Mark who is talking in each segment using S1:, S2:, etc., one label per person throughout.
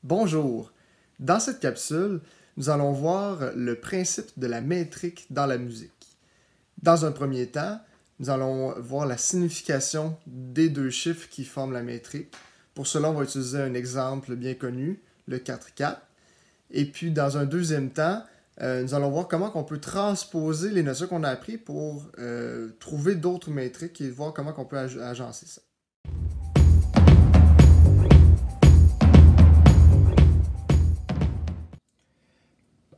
S1: Bonjour! Dans cette capsule, nous allons voir le principe de la métrique dans la musique. Dans un premier temps, nous allons voir la signification des deux chiffres qui forment la métrique. Pour cela, on va utiliser un exemple bien connu, le 4-4. Et puis, dans un deuxième temps, nous allons voir comment on peut transposer les notions qu'on a apprises pour trouver d'autres métriques et voir comment on peut agencer ça.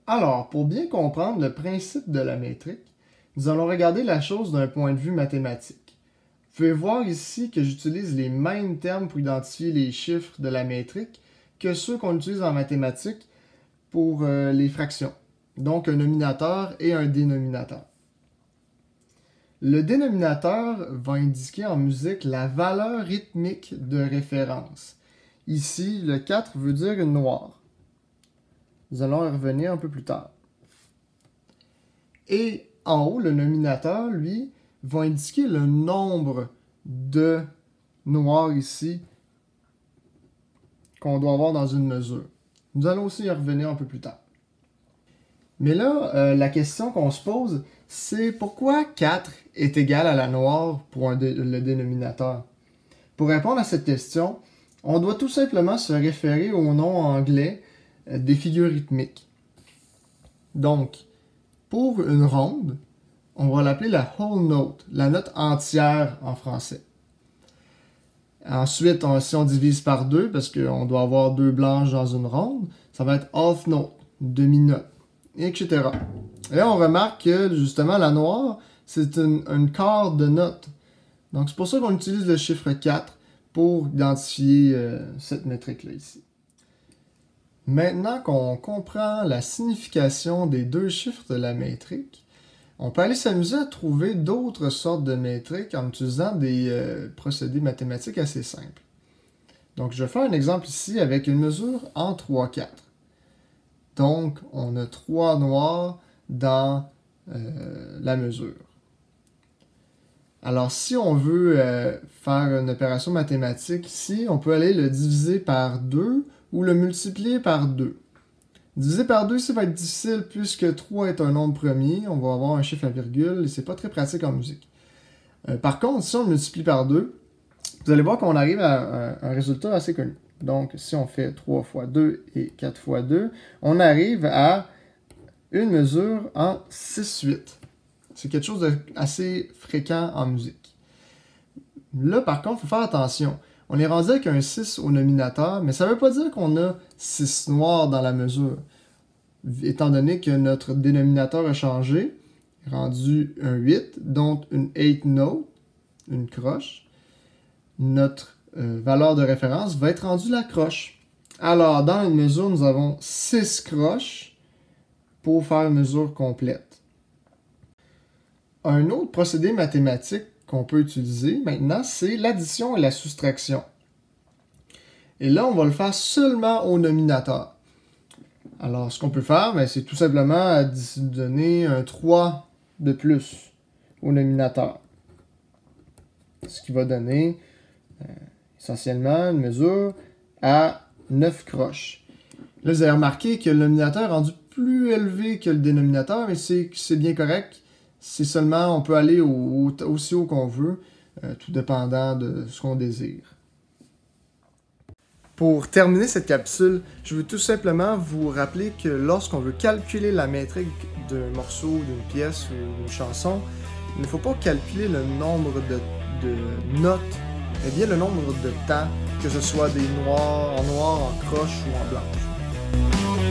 S1: Alors, pour bien comprendre le principe de la métrique, nous allons regarder la chose d'un point de vue mathématique. Vous pouvez voir ici que j'utilise les mêmes termes pour identifier les chiffres de la métrique que ceux qu'on utilise en mathématiques pour les fractions. Donc, un nominateur et un dénominateur. Le dénominateur va indiquer en musique la valeur rythmique de référence. Ici, le 4 veut dire une noire. Nous allons y revenir un peu plus tard. Et en haut, le nominateur, lui, va indiquer le nombre de noirs ici qu'on doit avoir dans une mesure. Nous allons aussi y revenir un peu plus tard. Mais là, la question qu'on se pose, c'est pourquoi 4 est égal à la noire pour le dénominateur? Pour répondre à cette question, on doit tout simplement se référer au nom anglais des figures rythmiques. Donc, pour une ronde, on va l'appeler la whole note, la note entière en français. Ensuite, si on divise par 2, parce qu'on doit avoir 2 blanches dans une ronde, ça va être half note, demi-note, etc. Et là, on remarque que, justement, la noire, c'est un quart de note. Donc, c'est pour ça qu'on utilise le chiffre 4 pour identifier cette métrique-là ici. Maintenant qu'on comprend la signification des deux chiffres de la métrique, on peut aller s'amuser à trouver d'autres sortes de métriques en utilisant des procédés mathématiques assez simples. Donc, je vais faire un exemple ici avec une mesure en 3-4. Donc, on a 3 noirs dans la mesure. Alors, si on veut faire une opération mathématique ici, on peut aller le diviser par 2 ou le multiplier par 2. Diviser par 2, ça va être difficile puisque 3 est un nombre premier. On va avoir un chiffre à virgule et c'est pas très pratique en musique. Par contre, si on le multiplie par 2, vous allez voir qu'on arrive à un résultat assez connu. Donc, si on fait 3 fois 2 et 4 fois 2, on arrive à une mesure en 6/8. C'est quelque chose d'assez fréquent en musique. Là, par contre, il faut faire attention. On est rendu avec un 6 au nominateur, mais ça ne veut pas dire qu'on a 6 noirs dans la mesure. Étant donné que notre dénominateur a changé, rendu un 8, donc une 8 note, une croche, notre valeur de référence va être rendue la croche. Alors, dans une mesure, nous avons 6 croches pour faire une mesure complète. Un autre procédé mathématique qu'on peut utiliser maintenant, c'est l'addition et la soustraction. Et là, on va le faire seulement au nominateur. Alors, ce qu'on peut faire, c'est tout simplement donner un 3 de plus au nominateur. Ce qui va donner essentiellement une mesure à 9 croches. Là, vous avez remarqué que le nominateur est rendu plus élevé que le dénominateur, mais c'est bien correct. C'est seulement, on peut aller aussi haut qu'on veut, tout dépendant de ce qu'on désire. Pour terminer cette capsule, je veux tout simplement vous rappeler que lorsqu'on veut calculer la métrique d'un morceau, d'une pièce ou d'une chanson, il ne faut pas calculer le nombre de notes, mais bien le nombre de temps, que ce soit des noirs, en noir, en croche ou en blanche.